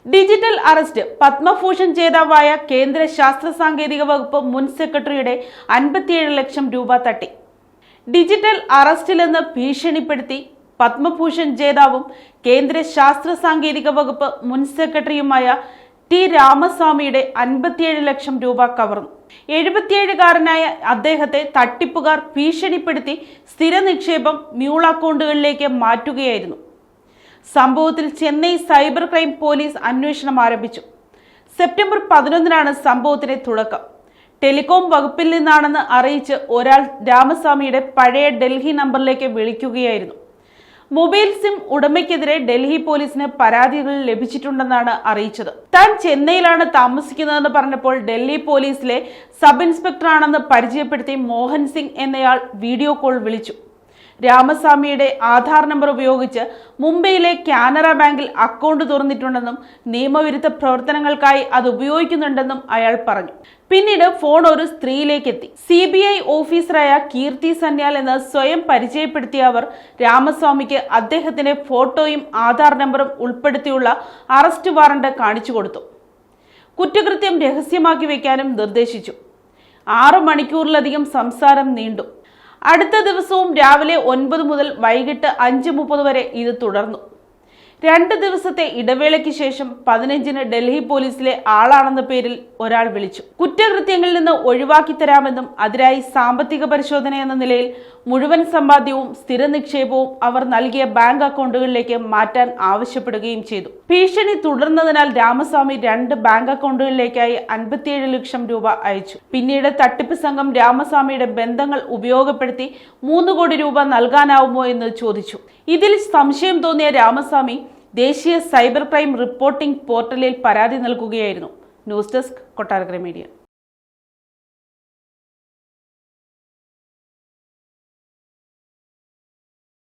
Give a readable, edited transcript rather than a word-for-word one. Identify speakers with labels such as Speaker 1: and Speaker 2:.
Speaker 1: Digital arrest. Padma Bhushan ജേതാവായ കേന്ദ്ര ശാസ്ത്ര സാങ്കേതിക വകുപ്പ് മുൻ സെക്രട്ടറിയുടെ 57 ലക്ഷം രൂപ തട്ടി. ഡിജിറ്റൽ അറസ്റ്റിലെന്ന് ഭീഷണിപ്പെടുത്തി പത്മഭൂഷൺ ജേതാവും കേന്ദ്ര ശാസ്ത്ര സാങ്കേതിക വകുപ്പ് മുൻ സെക്രട്ടറിയുമായ ടി രാമസ്വാമിയുടെ 57 ലക്ഷം രൂപ കവർന്നു. 77-കാരനായ അദ്ദേഹത്തെ തട്ടിപ്പുകാർ ഭീഷണിപ്പെടുത്തി സ്ഥിര നിക്ഷേപം മ്യൂൾ അക്കൗണ്ടുകളിലേക്ക് മാറ്റുകയായിരുന്നു. സംഭവത്തിൽ ചെന്നൈ സൈബർ ക്രൈം പോലീസ് അന്വേഷണം ആരംഭിച്ചു. സെപ്റ്റംബർ 11-നാണ് സംഭവത്തിന് തുടക്കം. ടെലികോം വകുപ്പിൽ നിന്നാണെന്ന് അറിയിച്ച് ഒരാൾ രാമസ്വാമിയുടെ പഴയ ഡൽഹി നമ്പറിലേക്ക് വിളിക്കുകയായിരുന്നു. മൊബൈൽ സിം ഉടമയ്ക്കെതിരെ ഡൽഹി പോലീസിന് പരാതികൾ ലഭിച്ചിട്ടുണ്ടെന്നാണ് അറിയിച്ചത്. താൻ ചെന്നൈയിലാണ് താമസിക്കുന്നതെന്ന് പറഞ്ഞപ്പോൾ ഡൽഹി പോലീസിലെ സബ് ഇൻസ്പെക്ടറാണെന്ന് പരിചയപ്പെടുത്തി മോഹൻ സിംഗ് എന്നയാൾ വീഡിയോ കോൾ വിളിച്ചു. രാമസ്വാമിയുടെ ആധാർ നമ്പർ ഉപയോഗിച്ച് മുംബൈയിലെ കാനറ ബാങ്കിൽ അക്കൗണ്ട് തുറന്നിട്ടുണ്ടെന്നും നിയമവിരുദ്ധ പ്രവർത്തനങ്ങൾക്കായി അത് ഉപയോഗിക്കുന്നുണ്ടെന്നും അയാൾ പറഞ്ഞു. പിന്നീട് ഫോൺ ഒരു സ്ത്രീയിലേക്ക് എത്തി. CBI ഓഫീസറായ കീർത്തി സന്യാൽ എന്ന് സ്വയം പരിചയപ്പെടുത്തിയ അവർ രാമസ്വാമിക്ക് അദ്ദേഹത്തിന്റെ ഫോട്ടോയും ആധാർ നമ്പറും ഉൾപ്പെടുത്തിയുള്ള അറസ്റ്റ് വാറണ്ട് കാണിച്ചു കൊടുത്തു. കുറ്റകൃത്യം രഹസ്യമാക്കി വെക്കാനും നിർദ്ദേശിച്ചു. 6 മണിക്കൂറിലധികം സംസാരം നീണ്ടു. അടുത്ത ദിവസവും രാവിലെ 9 മുതൽ വൈകിട്ട് 5:30 വരെ ഇത് തുടർന്നു. 2 ദിവസത്തെ ഇടവേളയ്ക്ക് ശേഷം 15-ന് ഡൽഹി പോലീസിലെ ആളാണെന്ന പേരിൽ ഒരാൾ വിളിച്ചു. കുറ്റകൃത്യങ്ങളിൽ നിന്ന് ഒഴിവാക്കി തരാമെന്നും അതിനായി സാമ്പത്തിക പരിശോധന എന്ന നിലയിൽ മുഴുവൻ സമ്പാദ്യവും സ്ഥിര നിക്ഷേപവും അവർ നൽകിയ ബാങ്ക് അക്കൗണ്ടുകളിലേക്ക് മാറ്റാൻ ആവശ്യപ്പെടുകയും ചെയ്തു. ഭീഷണി തുടർന്നതിനാൽ രാമസ്വാമി 2 ബാങ്ക് അക്കൗണ്ടുകളിലേക്കായി 57 ലക്ഷം രൂപ അയച്ചു. പിന്നീട് തട്ടിപ്പ് സംഘം രാമസ്വാമിയുടെ ബന്ധങ്ങൾ ഉപയോഗപ്പെടുത്തി 3 കോടി രൂപ നൽകാനാവുമോ എന്ന് ചോദിച്ചു. ഇതിൽ സംശയം തോന്നിയ രാമസ്വാമി ദേശീയ സൈബർ ക്രൈം റിപ്പോർട്ടിംഗ് പോർട്ടലിൽ പരാതി നൽകുകയായിരുന്നു. News desk, Kottarakkara media.